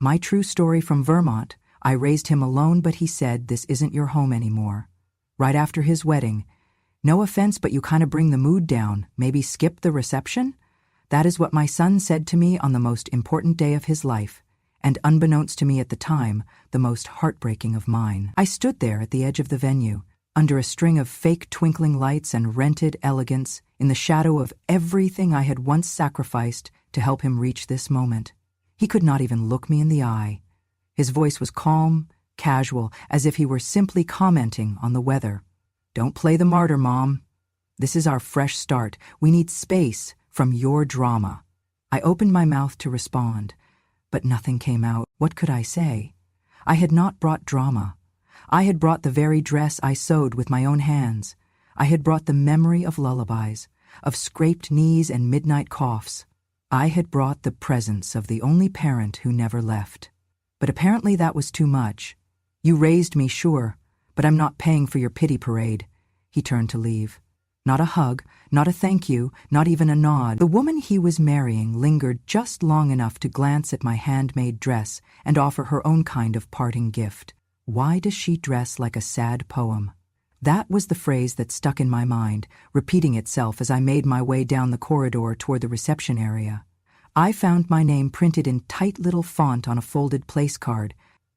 My true story from Vermont. I raised him alone, but he said, "This isn't your home anymore." Right after his wedding. "No offense, but you kind of bring the mood down. Maybe skip the reception?" That is what my son said to me on the most important day of his life, and unbeknownst to me at the time, the most heartbreaking of mine. I stood there at the edge of the venue, under a string of fake twinkling lights and rented elegance, in the shadow of everything I had once sacrificed to help him reach this moment. He could not even look me in the eye. His voice was calm, casual, as if he were simply commenting on the weather. "Don't play the martyr, Mom. This is our fresh start. We need space from your drama." I opened my mouth to respond, but nothing came out. What could I say? I had not brought drama. I had brought the very dress I sewed with my own hands. I had brought the memory of lullabies, of scraped knees and midnight coughs. I had brought the presence of the only parent who never left. But apparently that was too much. "You raised me, sure, but I'm not paying for your pity parade." He turned to leave. Not a hug, not a thank you, not even a nod. The woman he was marrying lingered just long enough to glance at my handmade dress and offer her own kind of parting gift. "Why does she dress like a sad poem?" That was the phrase that stuck in my mind, repeating itself as I made my way down the corridor toward the reception area. I found my name printed in tight little font on a folded place card.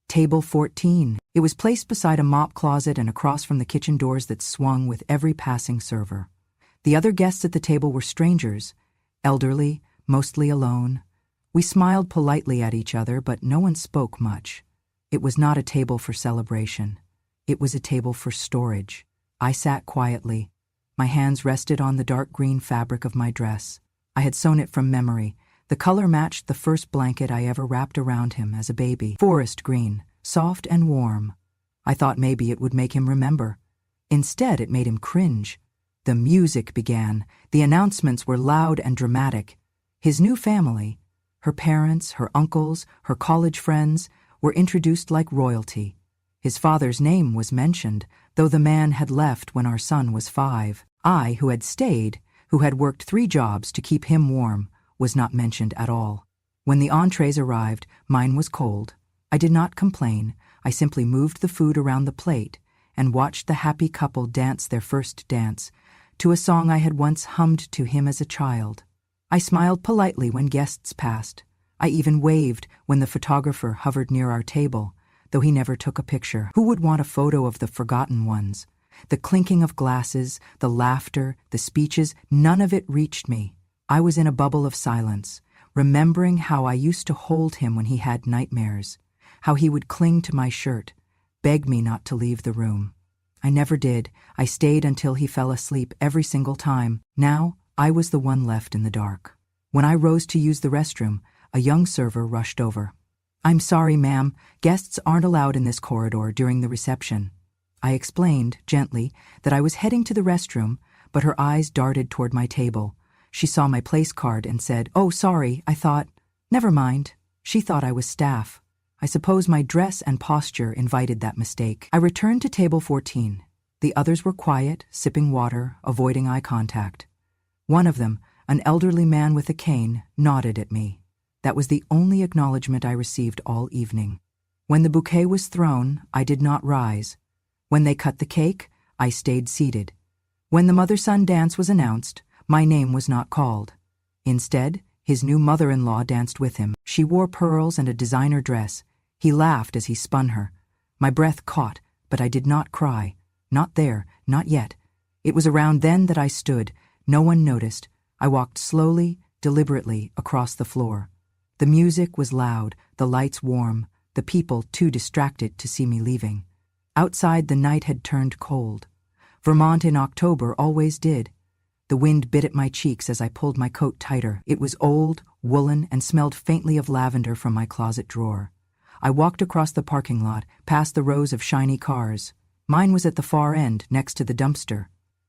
Table 14. It was placed beside a mop closet and across from the kitchen doors that swung with every passing server. The other guests at the table were strangers, elderly, mostly alone. We smiled politely at each other, but no one spoke much. It was not a table for celebration. It was a table for storage. I sat quietly. My hands rested on the dark green fabric of my dress. I had sewn it from memory. The color matched the first blanket I ever wrapped around him as a baby. Forest green, soft and warm. I thought maybe it would make him remember. Instead, it made him cringe. The music began. The announcements were loud and dramatic. His new family, her parents, her uncles, her college friends, were introduced like royalty. His father's name was mentioned, though the man had left when our son was 5. I, who had stayed, who had worked 3 jobs to keep him warm, was not mentioned at all. When the entrees arrived, mine was cold. I did not complain. I simply moved the food around the plate and watched the happy couple dance their first dance to a song I had once hummed to him as a child. I smiled politely when guests passed. I even waved when the photographer hovered near our table, though he never took a picture. Who would want a photo of the forgotten ones? The clinking of glasses, the laughter, the speeches, none of it reached me. I was in a bubble of silence, remembering how I used to hold him when he had nightmares, how he would cling to my shirt, beg me not to leave the room. I never did. I stayed until he fell asleep every single time. Now, I was the one left in the dark. When I rose to use the restroom, a young server rushed over. "I'm sorry, ma'am. Guests aren't allowed in this corridor during the reception." I explained, gently, that I was heading to the restroom, but her eyes darted toward my table. She saw my place card and said, "Oh, sorry, I thought—" Never mind. She thought I was staff. I suppose my dress and posture invited that mistake. I returned to table 14. The others were quiet, sipping water, avoiding eye contact. One of them, an elderly man with a cane, nodded at me. That was the only acknowledgement I received all evening. When the bouquet was thrown, I did not rise. When they cut the cake, I stayed seated. When the mother-son dance was announced, my name was not called. Instead, his new mother-in-law danced with him. She wore pearls and a designer dress. He laughed as he spun her. My breath caught, but I did not cry. Not there, not yet. It was around then that I stood. No one noticed. I walked slowly, deliberately across the floor. The music was loud, the lights warm, the people too distracted to see me leaving. Outside, the night had turned cold. Vermont in October always did. The wind bit at my cheeks as I pulled my coat tighter. It was old, woolen, and smelled faintly of lavender from my closet drawer. I walked across the parking lot, past the rows of shiny cars. Mine was at the far end, next to the dumpster.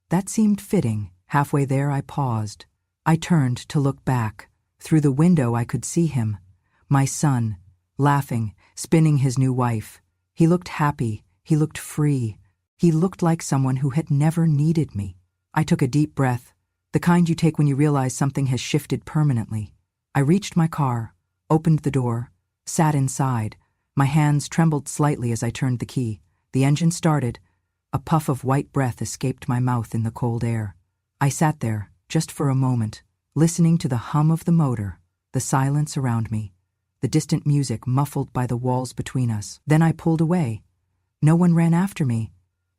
That seemed fitting. Halfway there, I paused. I turned to look back. Through the window, I could see him. My son, laughing, spinning his new wife. He looked happy. He looked free. He looked like someone who had never needed me. I took a deep breath, the kind you take when you realize something has shifted permanently. I reached my car, opened the door, sat inside. My hands trembled slightly as I turned the key. The engine started. A puff of white breath escaped my mouth in the cold air. I sat there, just for a moment, listening to the hum of the motor, the silence around me, the distant music muffled by the walls between us. Then I pulled away. No one ran after me.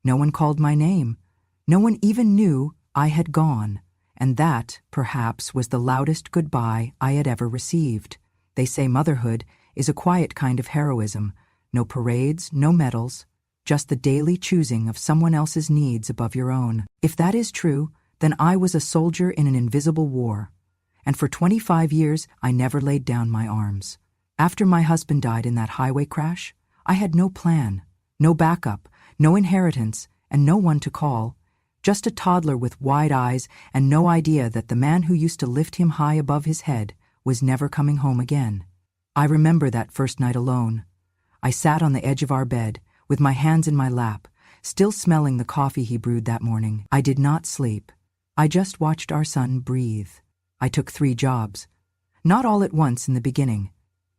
No one called my name. No one even knew I had gone. And that, perhaps, was the loudest goodbye I had ever received. They say motherhood is a quiet kind of heroism. No parades, no medals, just the daily choosing of someone else's needs above your own. If that is true, then I was a soldier in an invisible war. And for 25 years, I never laid down my arms. After my husband died in that highway crash, I had no plan, no backup, no inheritance, and no one to call. Just a toddler with wide eyes and no idea that the man who used to lift him high above his head was never coming home again. I remember that first night alone. I sat on the edge of our bed, with my hands in my lap, still smelling the coffee he brewed that morning. I did not sleep. I just watched our son breathe. I took 3 jobs. Not all at once in the beginning,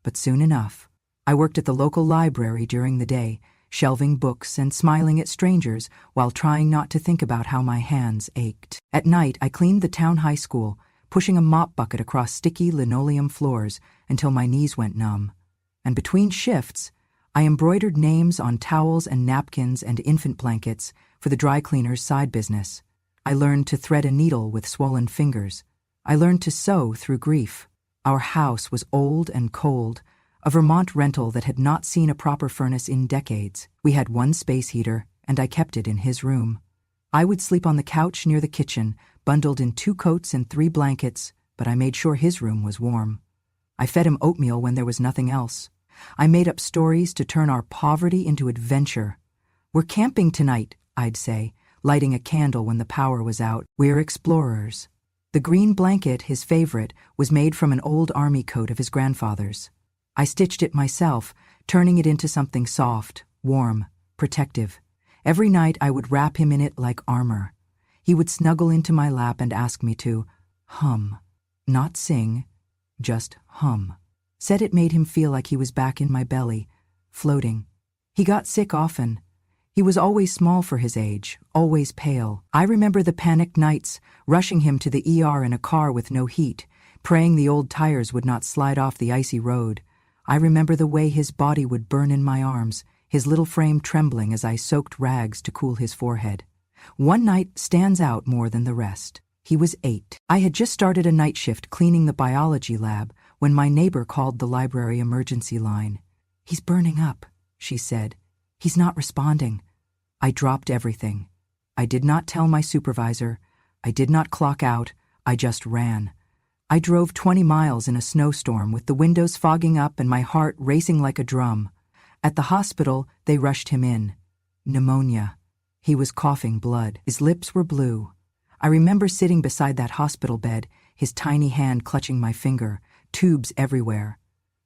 but soon enough. I worked at the local library during the day, shelving books and smiling at strangers while trying not to think about how my hands ached. At night, I cleaned the town high school, pushing a mop bucket across sticky linoleum floors until my knees went numb. And between shifts, I embroidered names on towels and napkins and infant blankets for the dry cleaner's side business. I learned to thread a needle with swollen fingers. I learned to sew through grief. Our house was old and cold, a Vermont rental that had not seen a proper furnace in decades. We had 1 space heater, and I kept it in his room. I would sleep on the couch near the kitchen, bundled in 2 coats and 3 blankets, but I made sure his room was warm. I fed him oatmeal when there was nothing else. I made up stories to turn our poverty into adventure. "We're camping tonight," I'd say, lighting a candle when the power was out. "We're explorers." The green blanket, his favorite, was made from an old army coat of his grandfather's. I stitched it myself, turning it into something soft, warm, protective. Every night I would wrap him in it like armor. He would snuggle into my lap and ask me to hum. Not sing, just hum. Said it made him feel like he was back in my belly, floating. He got sick often. He was always small for his age, always pale. I remember the panicked nights, rushing him to the ER in a car with no heat, praying the old tires would not slide off the icy road. I remember the way his body would burn in my arms, his little frame trembling as I soaked rags to cool his forehead. One night stands out more than the rest. He was 8. I had just started a night shift cleaning the biology lab when my neighbor called the library emergency line. "He's burning up," she said. "He's not responding." I dropped everything. I did not tell my supervisor. I did not clock out. I just ran. I drove 20 miles in a snowstorm with the windows fogging up and my heart racing like a drum. At the hospital, they rushed him in. Pneumonia. He was coughing blood. His lips were blue. I remember sitting beside that hospital bed, his tiny hand clutching my finger, tubes everywhere.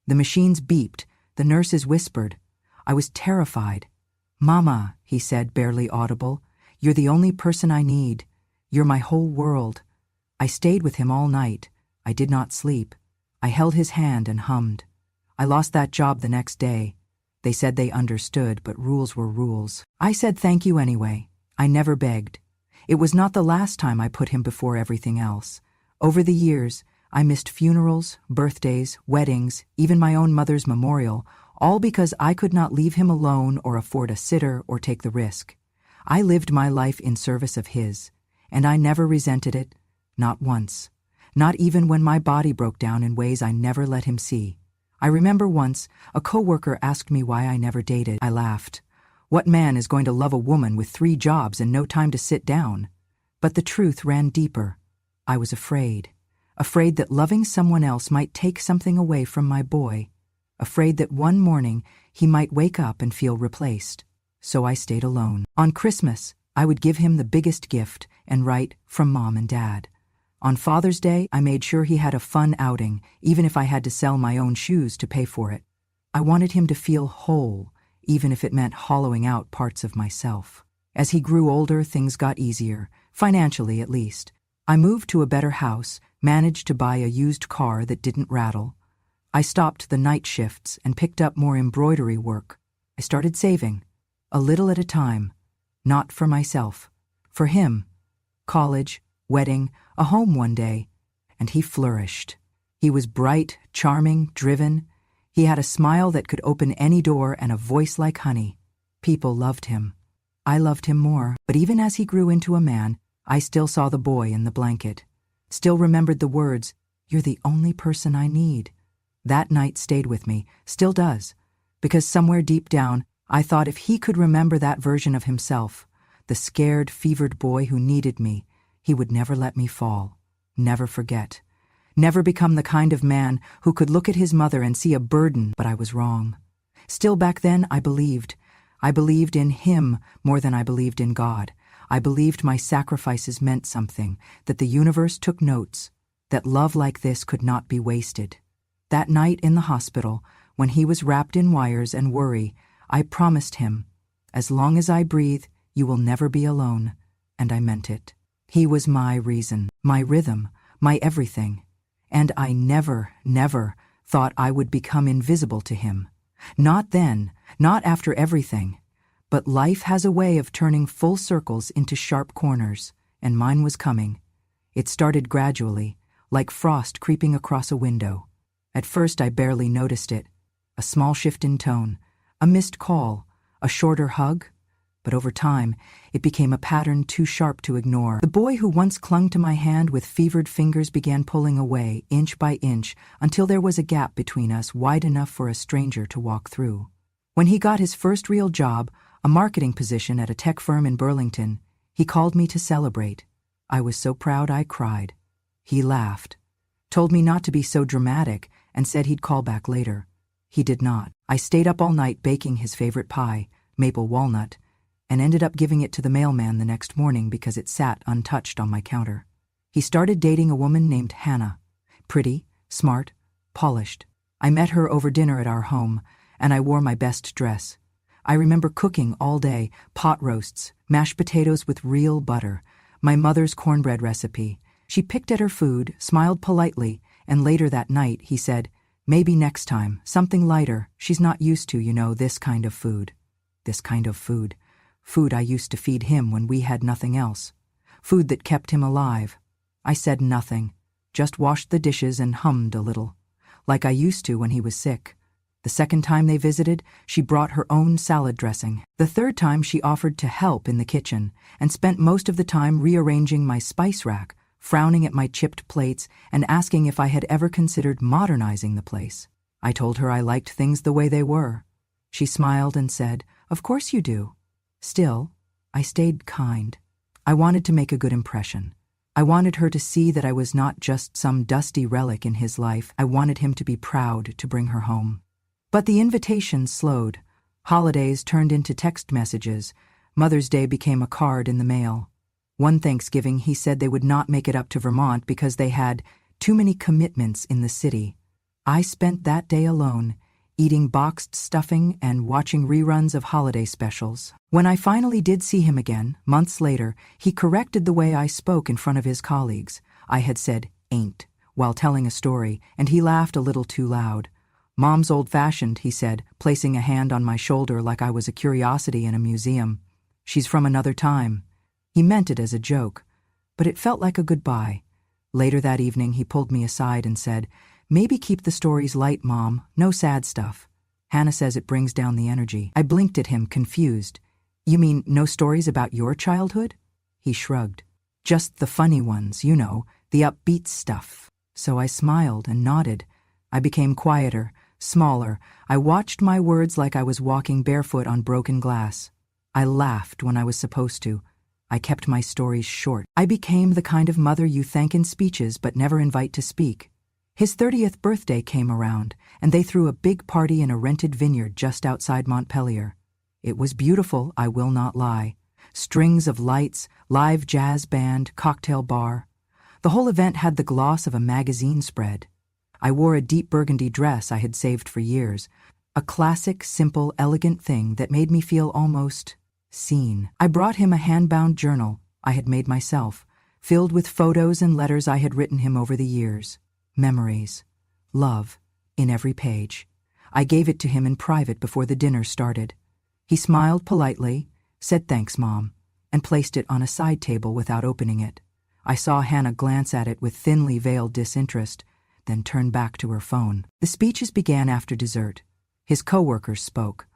The machines beeped. The nurses whispered. I was terrified. "Mama," he said, barely audible, "you're the only person I need. You're my whole world." I stayed with him all night. I did not sleep. I held his hand and hummed. I lost that job the next day. They said they understood, but rules were rules. I said thank you anyway. I never begged. It was not the last time I put him before everything else. Over the years, I missed funerals, birthdays, weddings, even my own mother's memorial, all because I could not leave him alone or afford a sitter or take the risk. I lived my life in service of his, and I never resented it, not once. Not even when my body broke down in ways I never let him see. I remember once, a coworker asked me why I never dated. I laughed. What man is going to love a woman with 3 jobs and no time to sit down? But the truth ran deeper. I was afraid. Afraid that loving someone else might take something away from my boy. Afraid that one morning he might wake up and feel replaced. So I stayed alone. On Christmas, I would give him the biggest gift and write, "From Mom and Dad." On Father's Day, I made sure he had a fun outing, even if I had to sell my own shoes to pay for it. I wanted him to feel whole, even if it meant hollowing out parts of myself. As he grew older, things got easier, financially at least. I moved to a better house, managed to buy a used car that didn't rattle. I stopped the night shifts and picked up more embroidery work. I started saving, a little at a time, not for myself, for him. College, wedding, a home one day, and he flourished. He was bright, charming, driven. He had a smile that could open any door and a voice like honey. People loved him. I loved him more, but even as he grew into a man, I still saw the boy in the blanket. Still remembered the words, "You're the only person I need." That night stayed with me, still does, because somewhere deep down, I thought if he could remember that version of himself, the scared, fevered boy who needed me, he would never let me fall, never forget, never become the kind of man who could look at his mother and see a burden, but I was wrong. Still back then, I believed. I believed in him more than I believed in God. I believed my sacrifices meant something, that the universe took notes, that love like this could not be wasted. That night in the hospital, when he was wrapped in wires and worry, I promised him, "As long as I breathe, you will never be alone," and I meant it. He was my reason, my rhythm, my everything, and I never, never thought I would become invisible to him. Not then, not after everything, but life has a way of turning full circles into sharp corners, and mine was coming. It started gradually, like frost creeping across a window. At first I barely noticed it. A small shift in tone, a missed call, a shorter hug, but over time it became a pattern too sharp to ignore. The boy who once clung to my hand with fevered fingers began pulling away, inch by inch, until there was a gap between us wide enough for a stranger to walk through. When he got his first real job, a marketing position at a tech firm in Burlington, he called me to celebrate. I was so proud I cried. He laughed, told me not to be so dramatic, and said he'd call back later. He did not. I stayed up all night baking his favorite pie, maple walnut, and ended up giving it to the mailman the next morning because it sat untouched on my counter. He started dating a woman named Hannah. Pretty, smart, polished. I met her over dinner at our home, and I wore my best dress. I remember cooking all day, pot roasts, mashed potatoes with real butter, my mother's cornbread recipe. She picked at her food, smiled politely, and later that night he said, "Maybe next time, something lighter. She's not used to, this kind of food." This kind of food. Food I used to feed him when we had nothing else. Food that kept him alive. I said nothing, just washed the dishes and hummed a little, like I used to when he was sick. The second time they visited, she brought her own salad dressing. The third time she offered to help in the kitchen and spent most of the time rearranging my spice rack, frowning at my chipped plates and asking if I had ever considered modernizing the place. I told her I liked things the way they were. She smiled and said, "Of course you do." Still, I stayed kind. I wanted to make a good impression. I wanted her to see that I was not just some dusty relic in his life. I wanted him to be proud to bring her home. But the invitations slowed. Holidays turned into text messages. Mother's Day became a card in the mail. One Thanksgiving, he said they would not make it up to Vermont because they had too many commitments in the city. I spent that day alone, eating boxed stuffing and watching reruns of holiday specials. When I finally did see him again, months later, he corrected the way I spoke in front of his colleagues. I had said, "ain't," while telling a story, and he laughed a little too loud. "Mom's old-fashioned," he said, placing a hand on my shoulder like I was a curiosity in a museum. "She's from another time." He meant it as a joke, but it felt like a goodbye. Later that evening, he pulled me aside and said, "Maybe keep the stories light, Mom. No sad stuff. Hannah says it brings down the energy." I blinked at him, confused. "You mean no stories about your childhood?" He shrugged. "Just the funny ones, the upbeat stuff." So I smiled and nodded. I became quieter, smaller. I watched my words like I was walking barefoot on broken glass. I laughed when I was supposed to. I kept my stories short. I became the kind of mother you thank in speeches but never invite to speak. His 30th birthday came around, and they threw a big party in a rented vineyard just outside Montpelier. It was beautiful, I will not lie. Strings of lights, live jazz band, cocktail bar. The whole event had the gloss of a magazine spread. I wore a deep burgundy dress I had saved for years, a classic, simple, elegant thing that made me feel almost seen. I brought him a hand-bound journal I had made myself, filled with photos and letters I had written him over the years. Memories, love, in every page. I gave it to him in private before the dinner started. He smiled politely, said thanks, Mom, and placed it on a side table without opening it. I saw Hannah glance at it with thinly veiled disinterest, then turn back to her phone. The speeches began after dessert. His coworkers spoke.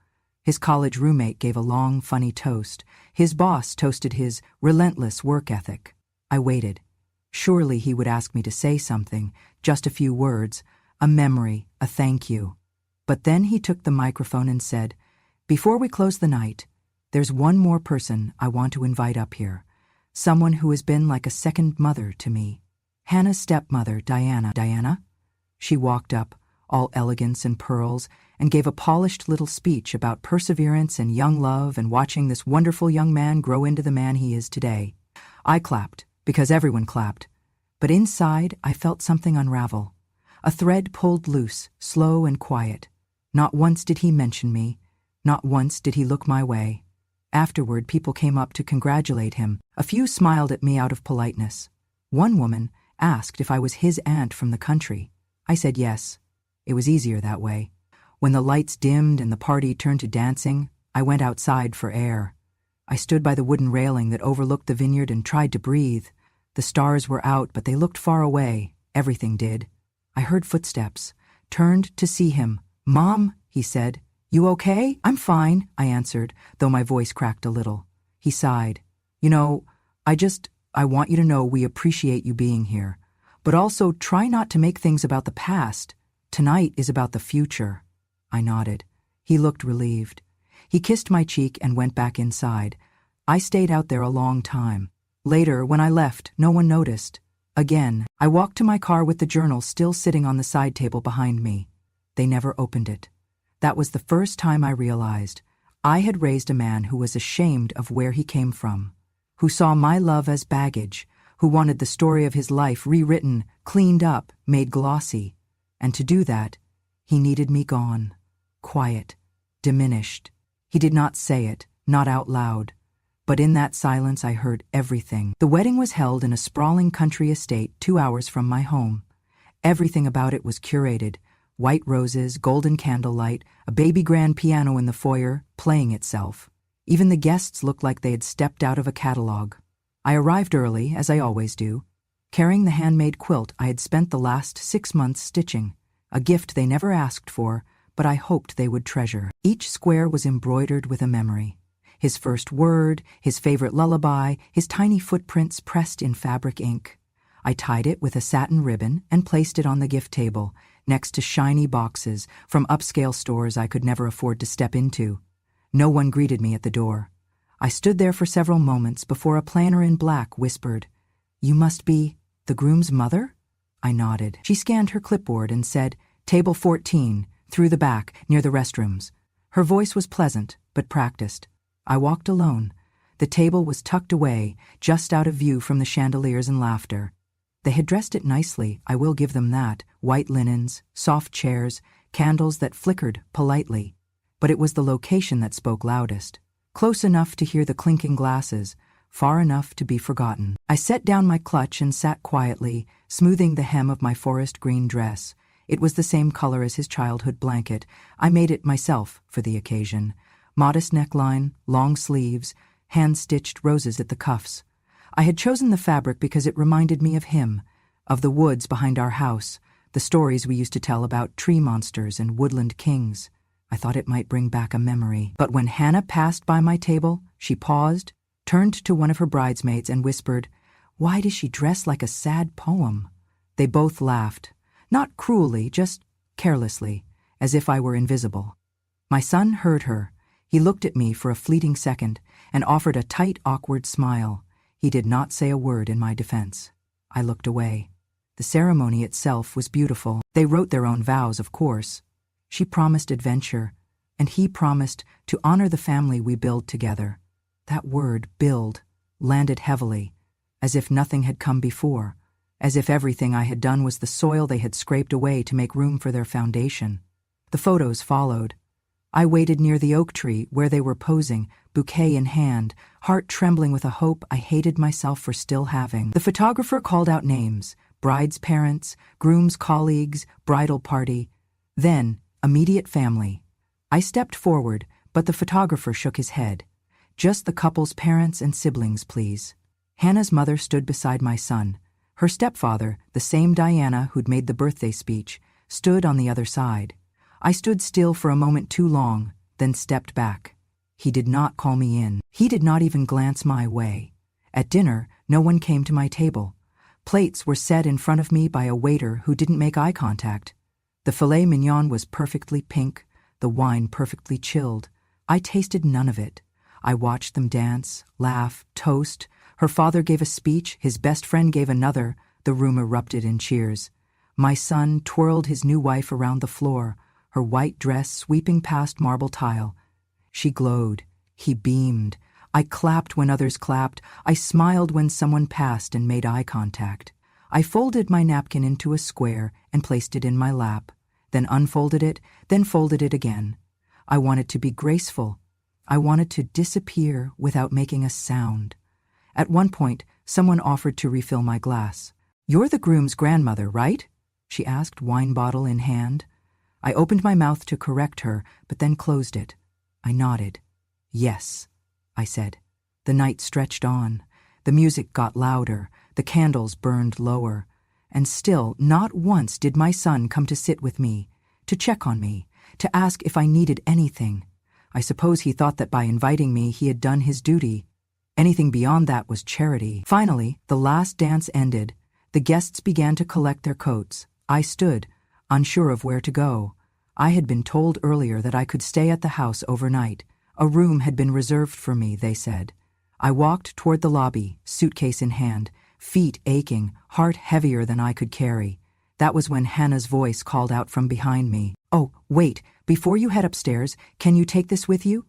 His college roommate gave a long, funny toast. His boss toasted his relentless work ethic. I waited. Surely he would ask me to say something, just a few words, a memory, a thank you. But then he took the microphone and said, "Before we close the night, there's one more person I want to invite up here. Someone who has been like a second mother to me. Hannah's stepmother, Diana." "Diana?" She walked up, all elegance and pearls, and gave a polished little speech about perseverance and young love and watching this wonderful young man grow into the man he is today. I clapped, because everyone clapped. But inside, I felt something unravel. A thread pulled loose, slow and quiet. Not once did he mention me. Not once did he look my way. Afterward, people came up to congratulate him. A few smiled at me out of politeness. One woman asked if I was his aunt from the country. I said yes. It was easier that way. When the lights dimmed and the party turned to dancing, I went outside for air. I stood by the wooden railing that overlooked the vineyard and tried to breathe. The stars were out, but they looked far away. Everything did. I heard footsteps, turned to see him. "Mom," he said. "You okay?" "I'm fine," I answered, though my voice cracked a little. He sighed. "You know, I want you to know we appreciate you being here. But also try not to make things about the past. Tonight is about the future." I nodded. He looked relieved. He kissed my cheek and went back inside. I stayed out there a long time. Later, when I left, no one noticed. Again, I walked to my car with the journal still sitting on the side table behind me. They never opened it. That was the first time I realized I had raised a man who was ashamed of where he came from, who saw my love as baggage, who wanted the story of his life rewritten, cleaned up, made glossy. And to do that, he needed me gone, quiet, diminished. He did not say it, not out loud. But in that silence I heard everything. The wedding was held in a sprawling country estate 2 hours from my home. Everything about it was curated. White roses, golden candlelight, a baby grand piano in the foyer, playing itself. Even the guests looked like they had stepped out of a catalog. I arrived early, as I always do, carrying the handmade quilt I had spent the last 6 months stitching, a gift they never asked for, but I hoped they would treasure. Each square was embroidered with a memory. His first word, his favorite lullaby, his tiny footprints pressed in fabric ink. I tied it with a satin ribbon and placed it on the gift table, next to shiny boxes from upscale stores I could never afford to step into. No one greeted me at the door. I stood there for several moments before a planner in black whispered, "You must be the groom's mother?" I nodded. She scanned her clipboard and said, "Table 14, through the back, near the restrooms." Her voice was pleasant, but practiced. I walked alone. The table was tucked away, just out of view from the chandeliers and laughter. They had dressed it nicely, I will give them that. White linens, soft chairs, candles that flickered politely. But it was the location that spoke loudest. Close enough to hear the clinking glasses, far enough to be forgotten. I set down my clutch and sat quietly, smoothing the hem of my forest green dress. It was the same color as his childhood blanket. I made it myself for the occasion. Modest neckline, long sleeves, hand-stitched roses at the cuffs. I had chosen the fabric because it reminded me of him, of the woods behind our house, the stories we used to tell about tree monsters and woodland kings. I thought it might bring back a memory. But when Hannah passed by my table, she paused, turned to one of her bridesmaids and whispered, "Why does she dress like a sad poem?" They both laughed, not cruelly, just carelessly, as if I were invisible. My son heard her. He looked at me for a fleeting second and offered a tight, awkward smile. He did not say a word in my defense. I looked away. The ceremony itself was beautiful. They wrote their own vows, of course. She promised adventure, and he promised to honor the family we build together. That word, build, landed heavily, as if nothing had come before, as if everything I had done was the soil they had scraped away to make room for their foundation. The photos followed. I waited near the oak tree where they were posing, bouquet in hand, heart trembling with a hope I hated myself for still having. The photographer called out names, bride's parents, groom's colleagues, bridal party. Then, immediate family. I stepped forward, but the photographer shook his head. Just the couple's parents and siblings, please. Hannah's mother stood beside my son. Her stepfather, the same Diana who'd made the birthday speech, stood on the other side. I stood still for a moment too long, then stepped back. He did not call me in. He did not even glance my way. At dinner, no one came to my table. Plates were set in front of me by a waiter who didn't make eye contact. The filet mignon was perfectly pink, the wine perfectly chilled. I tasted none of it. I watched them dance, laugh, toast. Her father gave a speech, his best friend gave another. The room erupted in cheers. My son twirled his new wife around the floor, her white dress sweeping past marble tile. She glowed. He beamed. I clapped when others clapped. I smiled when someone passed and made eye contact. I folded my napkin into a square and placed it in my lap, then unfolded it, then folded it again. I wanted to be graceful. I wanted to disappear without making a sound. At one point, someone offered to refill my glass. "You're the groom's grandmother, right?" she asked, wine bottle in hand. I opened my mouth to correct her, but then closed it. I nodded. "Yes," I said. The night stretched on. The music got louder. The candles burned lower. And still, not once did my son come to sit with me, to check on me, to ask if I needed anything. I suppose he thought that by inviting me he had done his duty. Anything beyond that was charity. Finally, the last dance ended. The guests began to collect their coats. I stood, unsure of where to go. I had been told earlier that I could stay at the house overnight. A room had been reserved for me, they said. I walked toward the lobby, suitcase in hand, feet aching, heart heavier than I could carry. That was when Hannah's voice called out from behind me. "Oh, wait, before you head upstairs, can you take this with you?"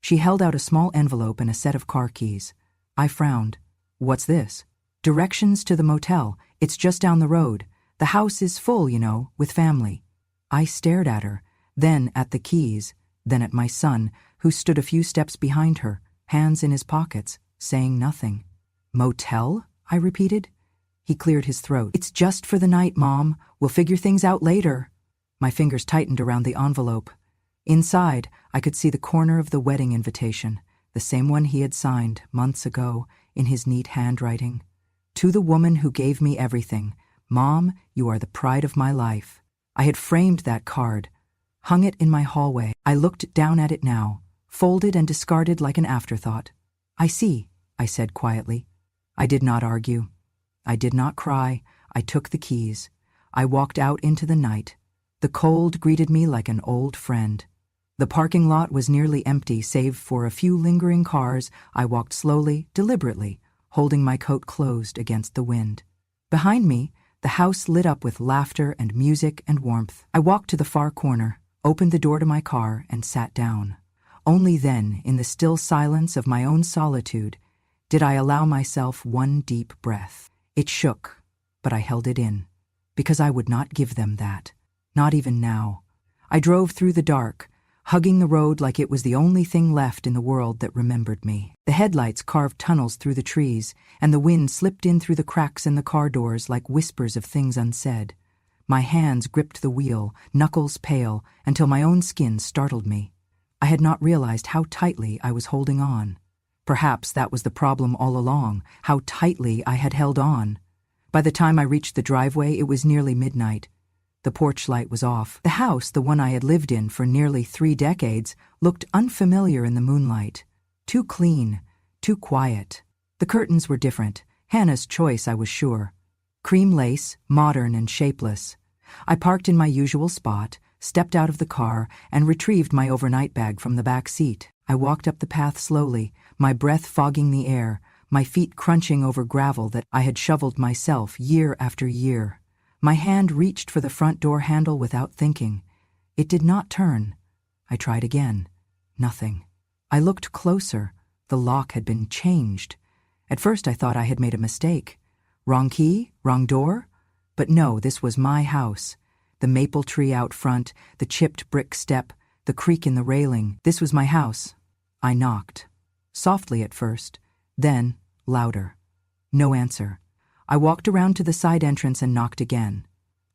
She held out a small envelope and a set of car keys. I frowned. "What's this?" "Directions to the motel. It's just down the road. The house is full, you know, with family." I stared at her, then at the keys, then at my son, who stood a few steps behind her, hands in his pockets, saying nothing. "Motel?" I repeated. He cleared his throat. "It's just for the night, Mom. We'll figure things out later." My fingers tightened around the envelope. Inside, I could see the corner of the wedding invitation, the same one he had signed months ago in his neat handwriting. "To the woman who gave me everything. Mom, you are the pride of my life." I had framed that card, hung it in my hallway. I looked down at it now, folded and discarded like an afterthought. "I see," I said quietly. I did not argue. I did not cry. I took the keys. I walked out into the night. The cold greeted me like an old friend. The parking lot was nearly empty save for a few lingering cars. I walked slowly, deliberately, holding my coat closed against the wind. Behind me, the house lit up with laughter and music and warmth. I walked to the far corner, opened the door to my car, and sat down. Only then, in the still silence of my own solitude, did I allow myself one deep breath. It shook, but I held it in, because I would not give them that, not even now. I drove through the dark, hugging the road like it was the only thing left in the world that remembered me. The headlights carved tunnels through the trees, and the wind slipped in through the cracks in the car doors like whispers of things unsaid. My hands gripped the wheel, knuckles pale, until my own skin startled me. I had not realized how tightly I was holding on. Perhaps that was the problem all along, how tightly I had held on. By the time I reached the driveway, it was nearly midnight. The porch light was off. The house, the one I had lived in for nearly 3 decades, looked unfamiliar in the moonlight. Too clean, too quiet. The curtains were different. Hannah's choice, I was sure. Cream lace, modern and shapeless. I parked in my usual spot, stepped out of the car, and retrieved my overnight bag from the back seat. I walked up the path slowly, my breath fogging the air, my feet crunching over gravel that I had shoveled myself year after year. My hand reached for the front door handle without thinking. It did not turn. I tried again. Nothing. I looked closer. The lock had been changed. At first I thought I had made a mistake. Wrong key? Wrong door? But no, this was my house. The maple tree out front, the chipped brick step, the creak in the railing. This was my house. I knocked. Softly at first, then louder. No answer. I walked around to the side entrance and knocked again.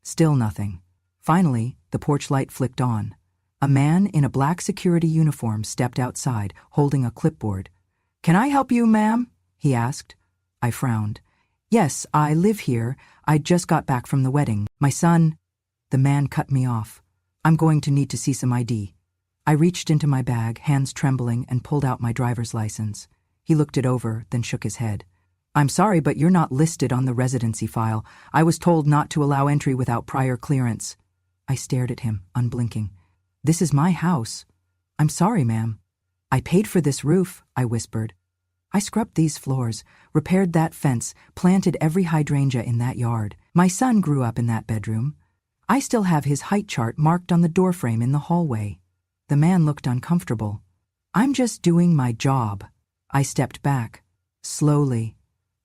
Still nothing. Finally, The porch light flicked on. A man in a black security uniform stepped outside, holding a clipboard. "Can I help you, ma'am?" he asked. I frowned. "Yes, I live here. I just got back from the wedding. My son—" The man cut me off. "I'm going to need to see some ID." I reached into my bag, hands trembling, and pulled out my driver's license. He looked it over, then shook his head. "I'm sorry, but you're not listed on the residency file. I was told not to allow entry without prior clearance." I stared at him, unblinking. "This is my house." "I'm sorry, ma'am." "I paid for this roof," I whispered. "I scrubbed these floors, repaired that fence, planted every hydrangea in that yard. My son grew up in that bedroom. I still have his height chart marked on the doorframe in the hallway." The man looked uncomfortable. "I'm just doing my job." I stepped back. Slowly.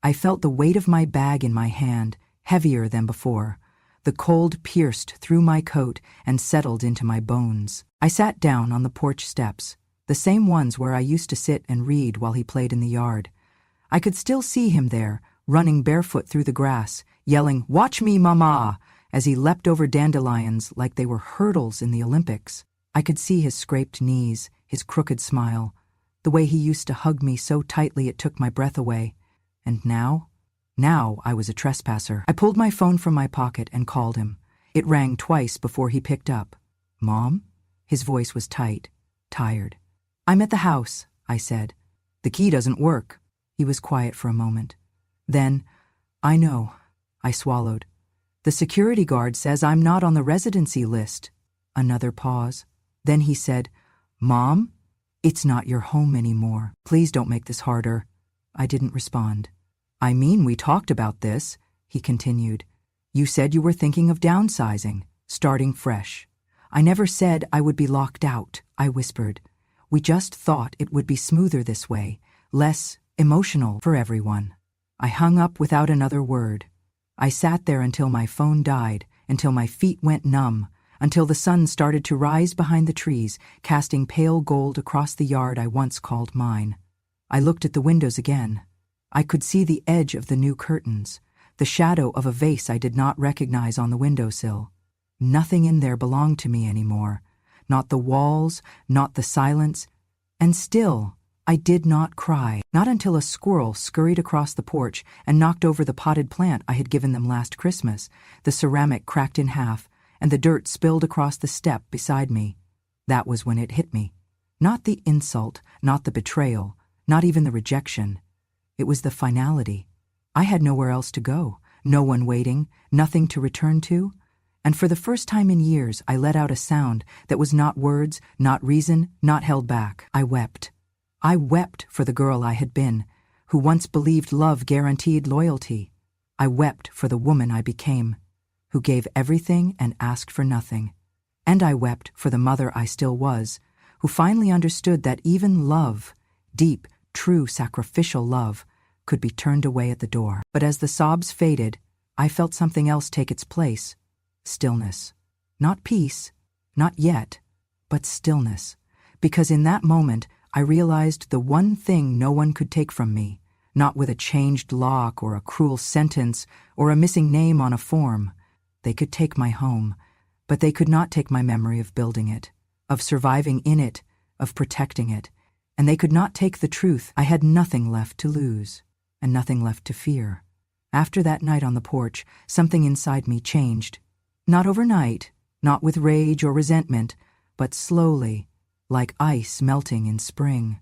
I felt the weight of my bag in my hand, heavier than before. The cold pierced through my coat and settled into my bones. I sat down on the porch steps, the same ones where I used to sit and read while he played in the yard. I could still see him there, running barefoot through the grass, yelling, "Watch me, mama!" as he leapt over dandelions like they were hurdles in the Olympics. I could see his scraped knees, his crooked smile, the way he used to hug me so tightly it took my breath away. And now I was a trespasser. I pulled my phone from my pocket and called him. It rang twice before he picked up. "Mom?" His voice was tight, tired. "I'm at the house," I said. "The key doesn't work." He was quiet for a moment. Then, "I know." I swallowed. "The security guard says I'm not on the residency list." Another pause. Then he said, "Mom, it's not your home anymore. Please don't make this harder." I didn't respond. "I mean, we talked about this," he continued. "You said you were thinking of downsizing, starting fresh." "I never said I would be locked out," I whispered. "We just thought it would be smoother this way, less emotional for everyone." I hung up without another word. I sat there until my phone died, until my feet went numb, until the sun started to rise behind the trees, casting pale gold across the yard I once called mine. I looked at the windows again. I could see the edge of the new curtains, the shadow of a vase I did not recognize on the windowsill. Nothing in there belonged to me anymore. Not the walls, not the silence. And still, I did not cry. Not until a squirrel scurried across the porch and knocked over the potted plant I had given them last Christmas. The ceramic cracked in half, and the dirt spilled across the step beside me. That was when it hit me. Not the insult, not the betrayal, not even the rejection. It was the finality. I had nowhere else to go, no one waiting, nothing to return to. And for the first time in years, I let out a sound that was not words, not reason, not held back. I wept. I wept for the girl I had been, who once believed love guaranteed loyalty. I wept for the woman I became, who gave everything and asked for nothing. And I wept for the mother I still was, who finally understood that even love, deep, true, sacrificial love, could be turned away at the door. But as the sobs faded, I felt something else take its place. Stillness. Not peace, not yet, but stillness. Because in that moment, I realized the one thing no one could take from me, not with a changed lock or a cruel sentence or a missing name on a form. They could take my home, but they could not take my memory of building it, of surviving in it, of protecting it. And they could not take the truth. I had nothing left to lose, and nothing left to fear. After that night on the porch, something inside me changed. Not overnight, not with rage or resentment, but slowly, like ice melting in spring.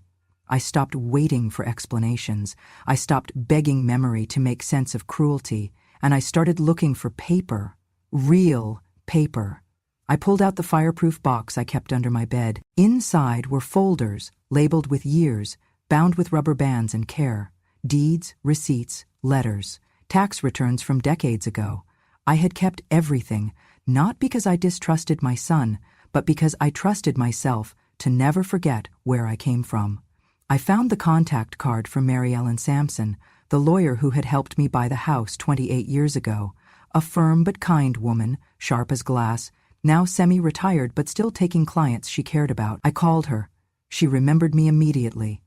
I stopped waiting for explanations. I stopped begging memory to make sense of cruelty, and I started looking for paper, real paper. I pulled out the fireproof box I kept under my bed. Inside were folders, labeled with years, bound with rubber bands and care. Deeds, receipts, letters, tax returns from decades ago. I had kept everything, not because I distrusted my son, but because I trusted myself to never forget where I came from. I found the contact card from Mary Ellen Sampson, the lawyer who had helped me buy the house 28 years ago. A firm but kind woman, sharp as glass, now semi-retired but still taking clients she cared about. I called her. She remembered me immediately.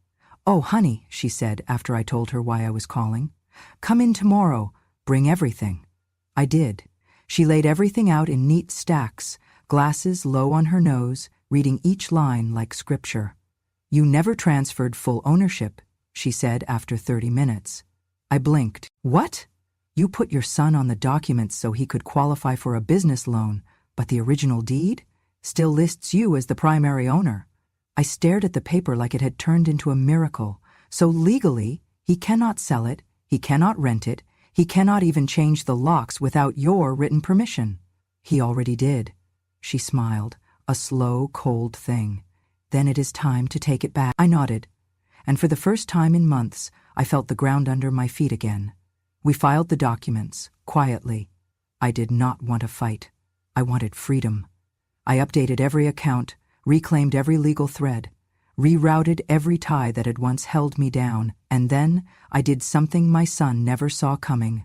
"Oh, honey," she said after I told her why I was calling. "Come in tomorrow. Bring everything." I did. She laid everything out in neat stacks, glasses low on her nose, reading each line like scripture. "You never transferred full ownership," she said after 30 minutes. I blinked. "What? You put your son on the documents so he could qualify for a business loan, but the original deed still lists you as the primary owner." I stared at the paper like it had turned into a miracle. "So legally, he cannot sell it, he cannot rent it, he cannot even change the locks without your written permission." "He already did." She smiled, a slow, cold thing. "Then it is time to take it back." I nodded, and for the first time in months, I felt the ground under my feet again. We filed the documents, quietly. I did not want a fight. I wanted freedom. I updated every account, reclaimed every legal thread, rerouted every tie that had once held me down, and then I did something my son never saw coming.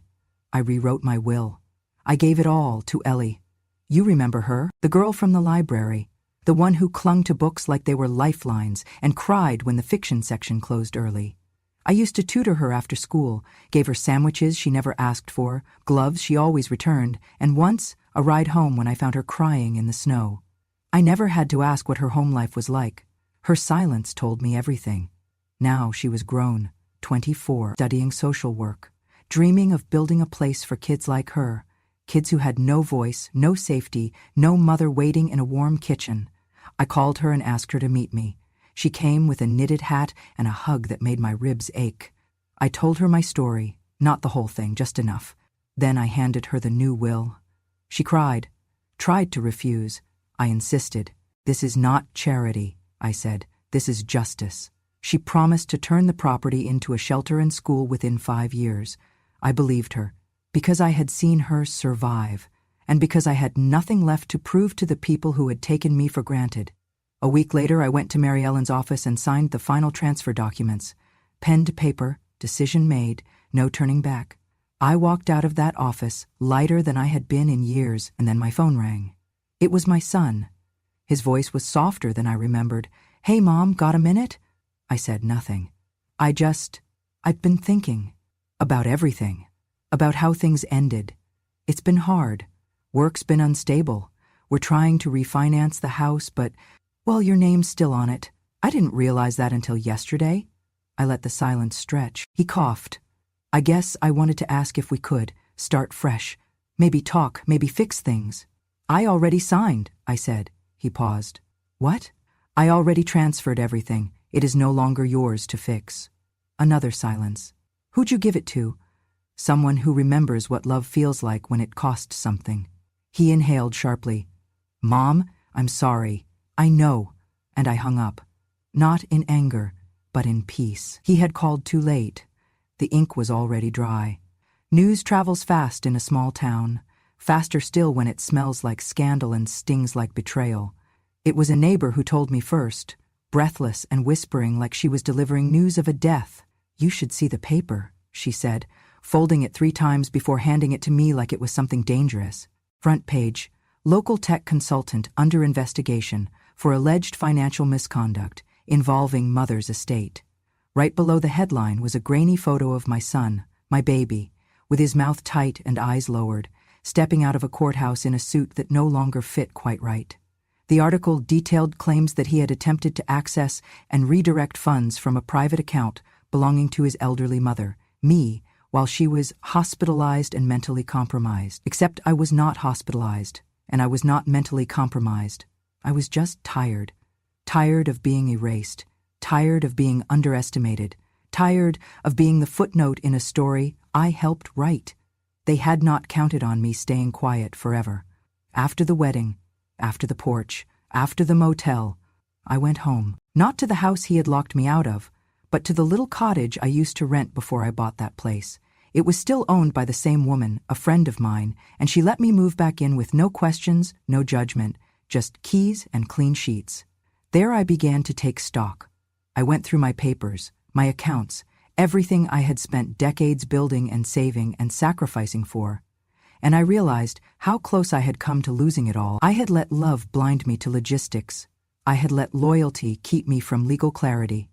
I rewrote my will. I gave it all to Ellie. You remember her, the girl from the library, the one who clung to books like they were lifelines and cried when the fiction section closed early. I used to tutor her after school, gave her sandwiches she never asked for, gloves she always returned, and once a ride home when I found her crying in the snow. I never had to ask what her home life was like. Her silence told me everything. Now she was grown, 24, studying social work, dreaming of building a place for kids like her, kids who had no voice, no safety, no mother waiting in a warm kitchen. I called her and asked her to meet me. She came with a knitted hat and a hug that made my ribs ache. I told her my story, not the whole thing, just enough. Then I handed her the new will. She cried, tried to refuse. I insisted. "This is not charity," I said. "This is justice." She promised to turn the property into a shelter and school within 5 years. I believed her, because I had seen her survive, and because I had nothing left to prove to the people who had taken me for granted. A week later, I went to Mary Ellen's office and signed the final transfer documents. Pen to paper, decision made, no turning back. I walked out of that office lighter than I had been in years, and then my phone rang. It was my son. His voice was softer than I remembered. "Hey, Mom, got a minute?" I said nothing. I've been thinking about everything, about how things ended. It's been hard. Work's been unstable. We're trying to refinance the house, but, well, your name's still on it. I didn't realize that until yesterday." I let the silence stretch. He coughed. "I guess I wanted to ask if we could start fresh. Maybe talk, maybe fix things." "I already signed," I said. He paused. "What?" "I already transferred everything. It is no longer yours to fix." Another silence. "Who'd you give it to?" "Someone who remembers what love feels like when it costs something." He inhaled sharply. "Mom, I'm sorry. I know." And I hung up. Not in anger, but in peace. He had called too late. The ink was already dry. News travels fast in a small town, faster still when it smells like scandal and stings like betrayal. It was a neighbor who told me first, breathless and whispering like she was delivering news of a death. "You should see the paper," she said, folding it 3 times before handing it to me like it was something dangerous. Front page, local tech consultant under investigation for alleged financial misconduct involving mother's estate. Right below the headline was a grainy photo of my son, my baby, with his mouth tight and eyes lowered, stepping out of a courthouse in a suit that no longer fit quite right. The article detailed claims that he had attempted to access and redirect funds from a private account belonging to his elderly mother, me, while she was hospitalized and mentally compromised. Except I was not hospitalized, and I was not mentally compromised. I was just tired. Tired of being erased. Tired of being underestimated. Tired of being the footnote in a story I helped write. They had not counted on me staying quiet forever. After the wedding, after the porch, after the motel, I went home. Not to the house he had locked me out of, but to the little cottage I used to rent before I bought that place. It was still owned by the same woman, a friend of mine, and she let me move back in with no questions, no judgment, just keys and clean sheets. There I began to take stock. I went through my papers, my accounts, everything I had spent decades building and saving and sacrificing for. And I realized how close I had come to losing it all. I had let love blind me to logistics. I had let loyalty keep me from legal clarity.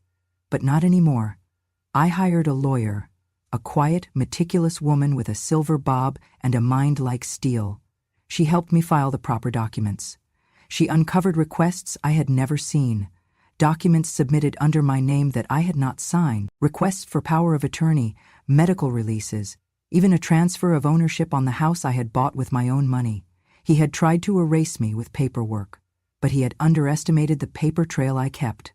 But not anymore. I hired a lawyer, a quiet, meticulous woman with a silver bob and a mind like steel. She helped me file the proper documents. She uncovered requests I had never seen, documents submitted under my name that I had not signed, requests for power of attorney, medical releases, even a transfer of ownership on the house I had bought with my own money. He had tried to erase me with paperwork, but he had underestimated the paper trail I kept.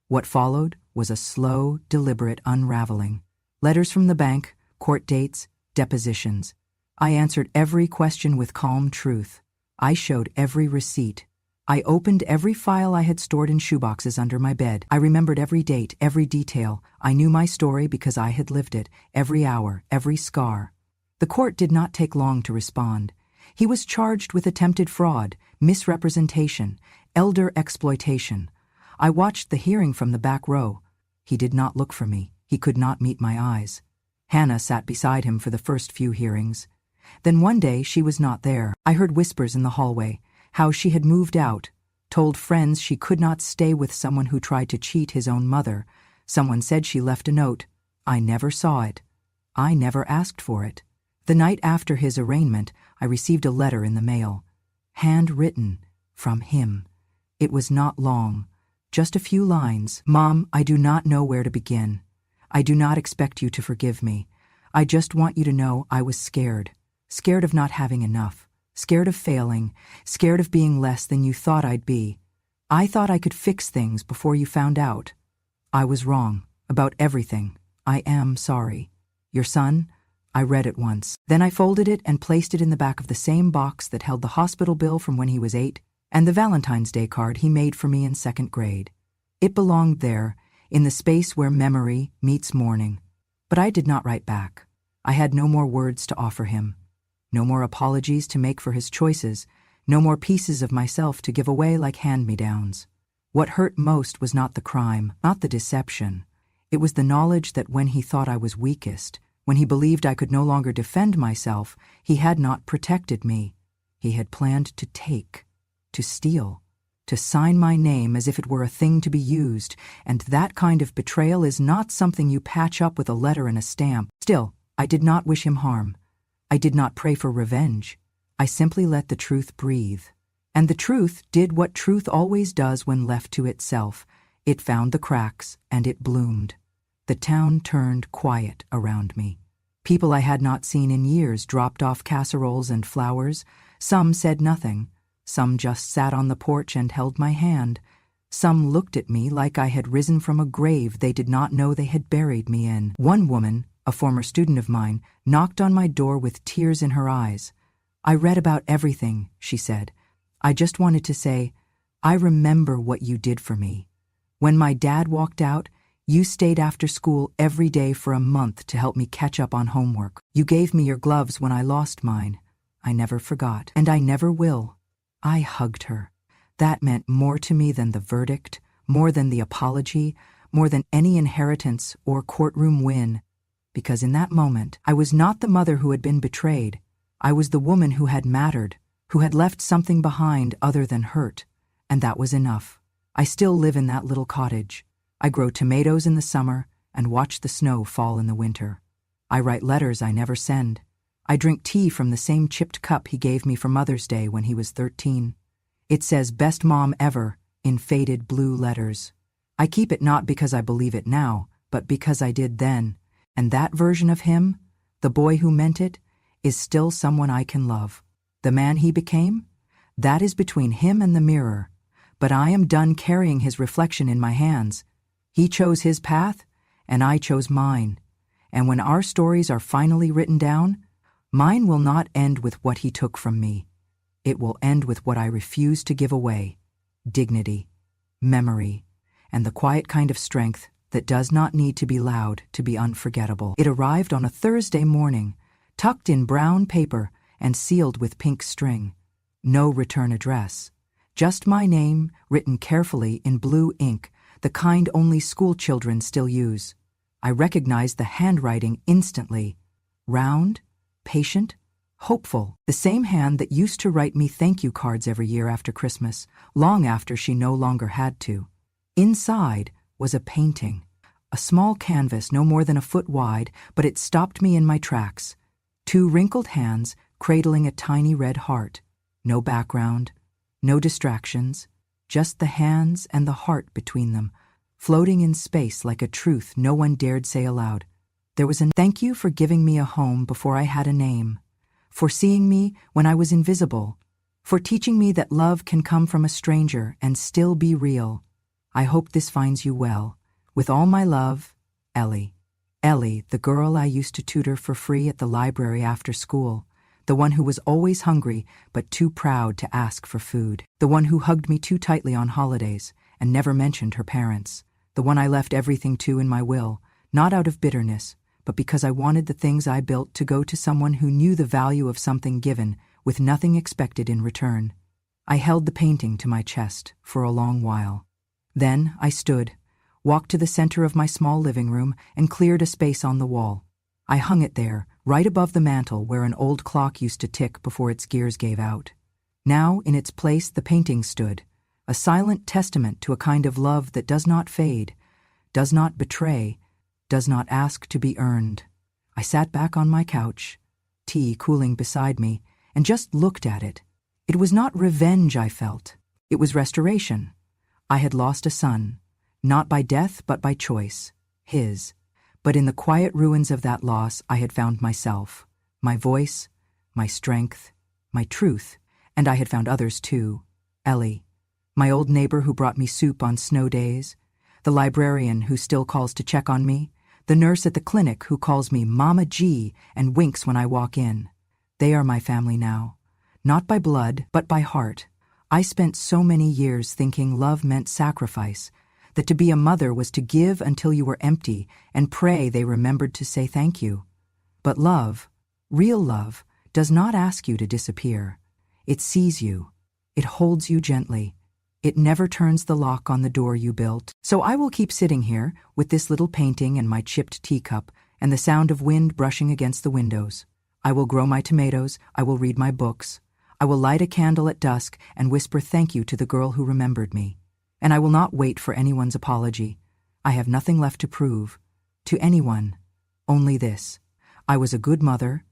What followed was a slow, deliberate unraveling. Letters from the bank, court dates, depositions. I answered every question with calm truth. I showed every receipt. I opened every file I had stored in shoeboxes under my bed. I remembered every date, every detail. I knew my story because I had lived it, every hour, every scar. The court did not take long to respond. He was charged with attempted fraud, misrepresentation, elder exploitation. I watched the hearing from the back row. He did not look for me. He could not meet my eyes. Hannah sat beside him for the first few hearings. Then one day she was not there. I heard whispers in the hallway, how she had moved out, told friends she could not stay with someone who tried to cheat his own mother. Someone said she left a note. I never saw it. I never asked for it. The night after his arraignment, I received a letter in the mail. Handwritten, from him. It was not long, just a few lines. Mom, I do not know where to begin. I do not expect you to forgive me. I just want you to know I was scared. Scared of not having enough. Scared of failing, scared of being less than you thought I'd be. I thought I could fix things before you found out. I was wrong, about everything. I am sorry. Your son? I read it once. Then I folded it and placed it in the back of the same box that held the hospital bill from when he was 8 and the Valentine's Day card he made for me in 2nd grade. It belonged there, in the space where memory meets mourning. But I did not write back. I had no more words to offer him. No more apologies to make for his choices, no more pieces of myself to give away like hand-me-downs. What hurt most was not the crime, not the deception. It was the knowledge that when he thought I was weakest, when he believed I could no longer defend myself, he had not protected me. He had planned to take, to steal, to sign my name as if it were a thing to be used, and that kind of betrayal is not something you patch up with a letter and a stamp. Still, I did not wish him harm. I did not pray for revenge. I simply let the truth breathe. And the truth did what truth always does when left to itself. It found the cracks, and it bloomed. The town turned quiet around me. People I had not seen in years dropped off casseroles and flowers. Some said nothing. Some just sat on the porch and held my hand. Some looked at me like I had risen from a grave they did not know they had buried me in. One woman, a former student of mine, knocked on my door with tears in her eyes. I read about everything, she said. I just wanted to say, I remember what you did for me. When my dad walked out, you stayed after school every day for a month to help me catch up on homework. You gave me your gloves when I lost mine. I never forgot, and I never will. I hugged her. That meant more to me than the verdict, more than the apology, more than any inheritance or courtroom win. Because in that moment, I was not the mother who had been betrayed. I was the woman who had mattered, who had left something behind other than hurt. And that was enough. I still live in that little cottage. I grow tomatoes in the summer and watch the snow fall in the winter. I write letters I never send. I drink tea from the same chipped cup he gave me for Mother's Day when he was 13. It says "Best Mom Ever" in faded blue letters. I keep it not because I believe it now, but because I did then. And that version of him, the boy who meant it, is still someone I can love. The man he became? That is between him and the mirror. But I am done carrying his reflection in my hands. He chose his path, and I chose mine. And when our stories are finally written down, mine will not end with what he took from me. It will end with what I refuse to give away: dignity, memory, and the quiet kind of strength that does not need to be loud to be unforgettable. It arrived on a Thursday morning, tucked in brown paper and sealed with pink string. No return address. Just my name, written carefully in blue ink, the kind only school children still use. I recognized the handwriting instantly. Round, patient, hopeful. The same hand that used to write me thank you cards every year after Christmas, long after she no longer had to. Inside was a painting. A small canvas no more than a foot wide, but it stopped me in my tracks. 2 wrinkled hands cradling a tiny red heart. No background, No distractions, just the hands and the heart between them, floating in space like a truth no one dared say aloud. There was a thank you for giving me a home before I had a name, for seeing me when I was invisible, for teaching me that love can come from a stranger and still be real. I hope this finds you well. With all my love, Ellie. Ellie, the girl I used to tutor for free at the library after school, the one who was always hungry but too proud to ask for food, the one who hugged me too tightly on holidays and never mentioned her parents, the one I left everything to in my will, not out of bitterness, but because I wanted the things I built to go to someone who knew the value of something given with nothing expected in return. I held the painting to my chest for a long while. Then I stood, walked to the center of my small living room, and cleared a space on the wall. I hung it there, right above the mantel where an old clock used to tick before its gears gave out. Now, in its place, the painting stood, a silent testament to a kind of love that does not fade, does not betray, does not ask to be earned. I sat back on my couch, tea cooling beside me, and just looked at it. It was not revenge I felt. It was restoration. I had lost a son, not by death but by choice, his. But in the quiet ruins of that loss I had found myself, my voice, my strength, my truth, and I had found others too. Ellie, my old neighbor who brought me soup on snow days, the librarian who still calls to check on me, the nurse at the clinic who calls me Mama G and winks when I walk in. They are my family now, not by blood but by heart. I spent so many years thinking love meant sacrifice, that to be a mother was to give until you were empty and pray they remembered to say thank you. But love, real love, does not ask you to disappear. It sees you. It holds you gently. It never turns the lock on the door you built. So I will keep sitting here with this little painting and my chipped teacup and the sound of wind brushing against the windows. I will grow my tomatoes. I will read my books. I will light a candle at dusk and whisper thank you to the girl who remembered me. And I will not wait for anyone's apology. I have nothing left to prove. To anyone. Only this. I was a good mother.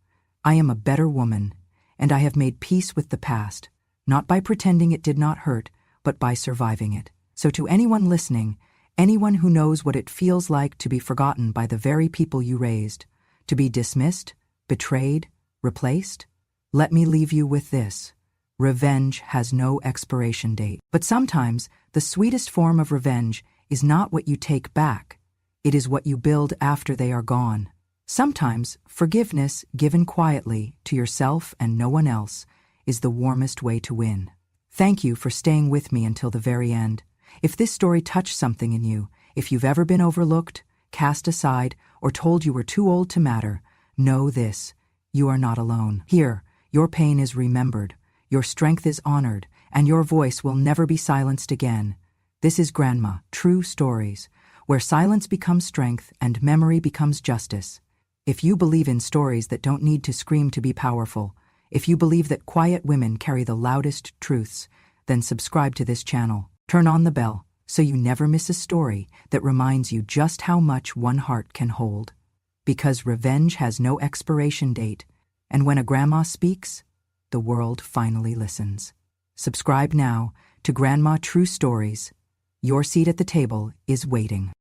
I am a better woman. And I have made peace with the past, not by pretending it did not hurt, but by surviving it. So to anyone listening, anyone who knows what it feels like to be forgotten by the very people you raised, to be dismissed, betrayed, replaced, let me leave you with this. Revenge has no expiration date. But sometimes, the sweetest form of revenge is not what you take back. It is what you build after they are gone. Sometimes, forgiveness given quietly to yourself and no one else is the warmest way to win. Thank you for staying with me until the very end. If this story touched something in you, if you've ever been overlooked, cast aside, or told you were too old to matter, know this: you are not alone. Here, your pain is remembered, your strength is honored, and your voice will never be silenced again. This is Grandma, True Stories, where silence becomes strength and memory becomes justice. If you believe in stories that don't need to scream to be powerful, if you believe that quiet women carry the loudest truths, then subscribe to this channel. Turn on the bell so you never miss a story that reminds you just how much one heart can hold. Because revenge has no expiration date, and when a grandma speaks, the world finally listens. Subscribe now to Grandma True Stories. Your seat at the table is waiting.